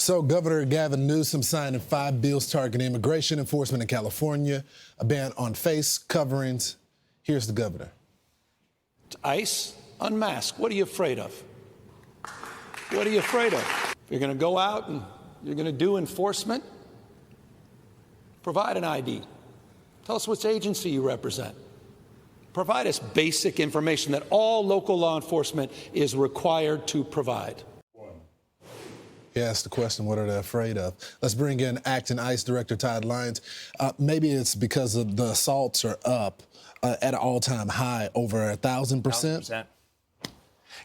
So Governor Gavin Newsom signed 5 bills targeting immigration enforcement in California, a ban on face coverings. Here's the governor. ICE, unmask. What are you afraid of? What are you afraid of? If you're going to go out and you're going to do enforcement, provide an ID. Tell us which agency you represent. Provide us basic information that all local law enforcement is required to provide. He asked the question, what are they afraid of? Let's bring in acting ICE Director Todd Lyons. Maybe it's because of the assaults are up at an all-time high, over 1,000%. 1,000%.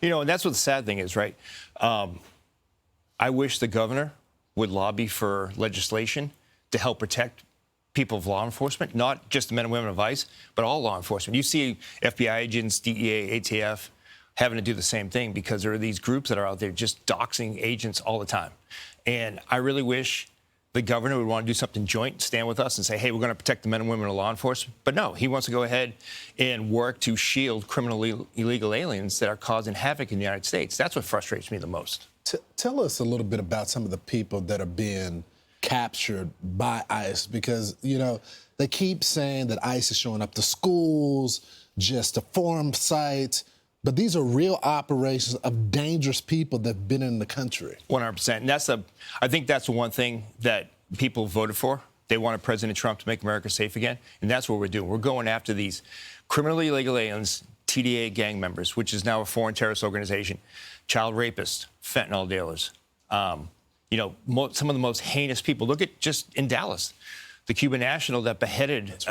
You know, and that's what the sad thing is, right? I wish the governor would lobby for legislation to help protect people of law enforcement, not just the men and women of ICE, but all law enforcement. You see FBI agents, DEA, ATF, having to do the same thing because there are these groups that are out there just doxing agents all the time. And I really wish the governor would want to do something joint, stand with us and say, hey, we're going to protect the men and women of law enforcement. But no, he wants to go ahead and work to shield criminal illegal aliens that are causing havoc in the United States. That's what frustrates me the most. Tell us a little bit about some of the people that are being captured by ICE, because, you know, they keep saying that ICE is showing up to schools, just to forum sites. But these are real operations of dangerous people that have been in the country. 100%. And I think that's the one thing that people voted for. They wanted President Trump to make America safe again. And that's what we're doing. We're going after these criminally illegal aliens, TDA gang members, which is now a foreign terrorist organization, child rapists, fentanyl dealers, you know, some of the most heinous people. Look at just in Dallas, the Cuban national that beheaded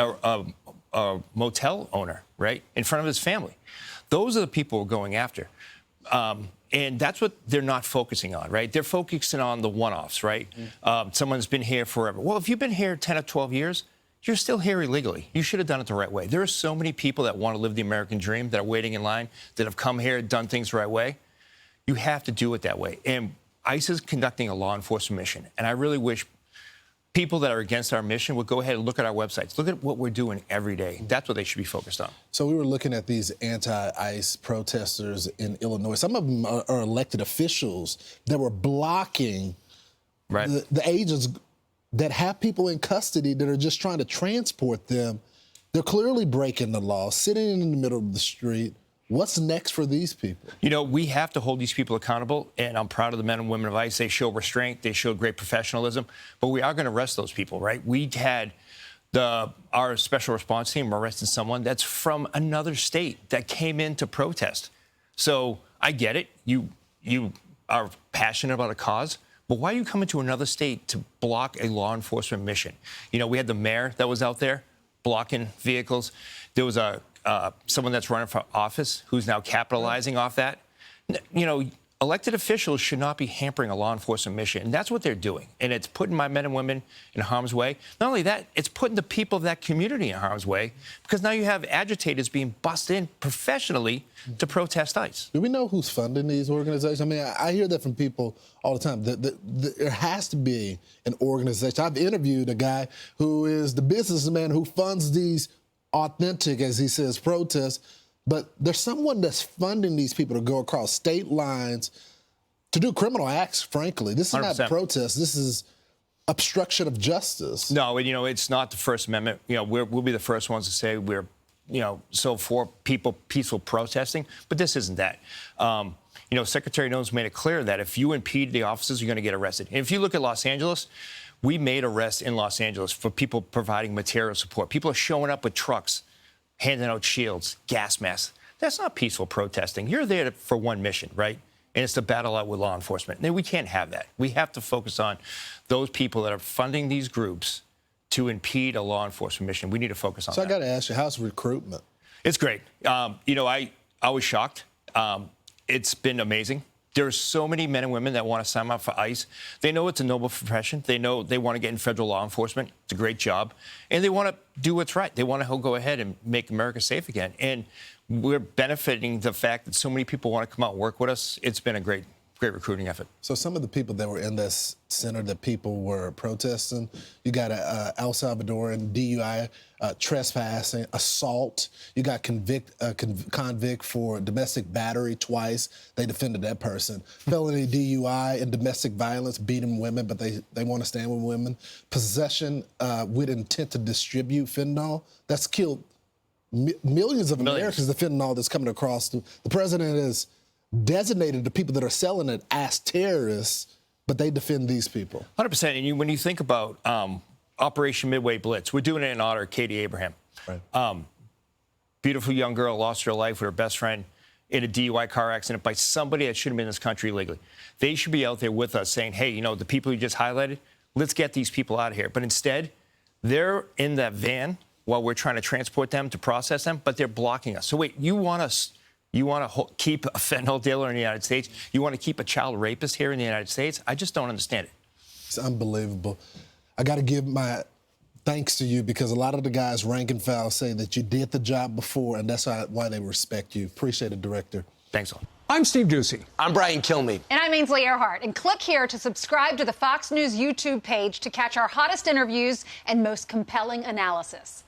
a motel owner, right, in front of his family. Those are the people we're going after. And that's what they're not focusing on, right? They're focusing on the one-offs, right? Someone's been here forever. Well, if you've been here 10 or 12 years, you're still here illegally. You should have done it the right way. There are so many people that want to live the American dream, that are waiting in line, that have come here, done things the right way. You have to do it that way. And ICE is conducting a law enforcement mission. And I really wish people that are against our mission would go ahead and look at our websites. Look at what we're doing every day. That's what they should be focused on. So we were looking at these anti-ICE protesters in Illinois. Some of them are elected officials that were blocking the agents that have people in custody that are just trying to transport them. They're clearly breaking the law, sitting in the middle of the street. What's next for these people? You know, we have to hold these people accountable, and I'm proud of the men and women of ICE. They show restraint. They show great professionalism. But we are going to arrest those people, right? We had our special response team arrested someone that's from another state that came in to protest. So I get it. You are passionate about a cause. But why are you coming to another state to block a law enforcement mission? You know, we had the mayor that was out there blocking vehicles. There was someone that's running for office who's now capitalizing off that. You know, elected officials should not be hampering a law enforcement mission, and that's what they're doing. And it's putting my men and women in harm's way. Not only that, it's putting the people of that community in harm's way, because now you have agitators being busted in professionally to protest ICE. Do we know who's funding these organizations? I mean, I hear that from people all the time. There has to be an organization. I've interviewed a guy who is the businessman who funds these authentic, as he says, protests, but there's someone that's funding these people to go across state lines to do criminal acts, frankly. This is 100%. Not protest. This is obstruction of justice. No, and, you know, it's not the First Amendment. You know, we'll be the first ones to say we're, you know, so for people peaceful protesting, but this isn't that. You know, Secretary Newsom made it clear that if you impede the officers, you're going to get arrested. And if you look at Los Angeles, we made arrests in Los Angeles for people providing material support. People are showing up with trucks, handing out shields, gas masks. That's not peaceful protesting. You're there for one mission, right? And it's to battle out with law enforcement. And we can't have that. We have to focus on those people that are funding these groups to impede a law enforcement mission. We need to focus on that. So I got to ask you, how's recruitment? It's great. You know, I was shocked. It's been amazing. There's so many men and women that want to sign up for ICE. They know it's a noble profession. They know they want to get in federal law enforcement. It's a great job. And they want to do what's right. They want to go ahead and make America safe again. And we're benefiting the fact that so many people want to come out and work with us. It's been a great great recruiting effort. So some of the people that were in this center that people were protesting, you got a El Salvadoran DUI, trespassing, assault. You got convict for domestic battery twice. They defended that person. Felony DUI and domestic violence, beating women, but they want to stand with women. Possession with intent to distribute fentanyl. That's killed millions of Americans, the fentanyl that's coming across. The president is designated the people that are selling it as terrorists, but they defend these people. 100%. And when you think about Operation Midway Blitz, we're doing it in honor of Katie Abraham. Right. Beautiful young girl lost her life with her best friend in a DUI car accident by somebody that shouldn't have been in this country legally. They should be out there with us saying, hey, you know, the people you just highlighted, let's get these people out of here. But instead, they're in that van while we're trying to transport them to process them, but they're blocking us. So wait, you want to keep a fentanyl dealer in the United States? You want to keep a child rapist here in the United States? I just don't understand it. It's unbelievable. I got to give my thanks to you because a lot of the guys rank and file say that you did the job before, and that's why they respect you. Appreciate it, Director. Thanks a lot. I'm Steve Doocy. I'm Brian Kilmeade. And I'm Ainsley Earhart. And click here to subscribe to the Fox News YouTube page to catch our hottest interviews and most compelling analysis.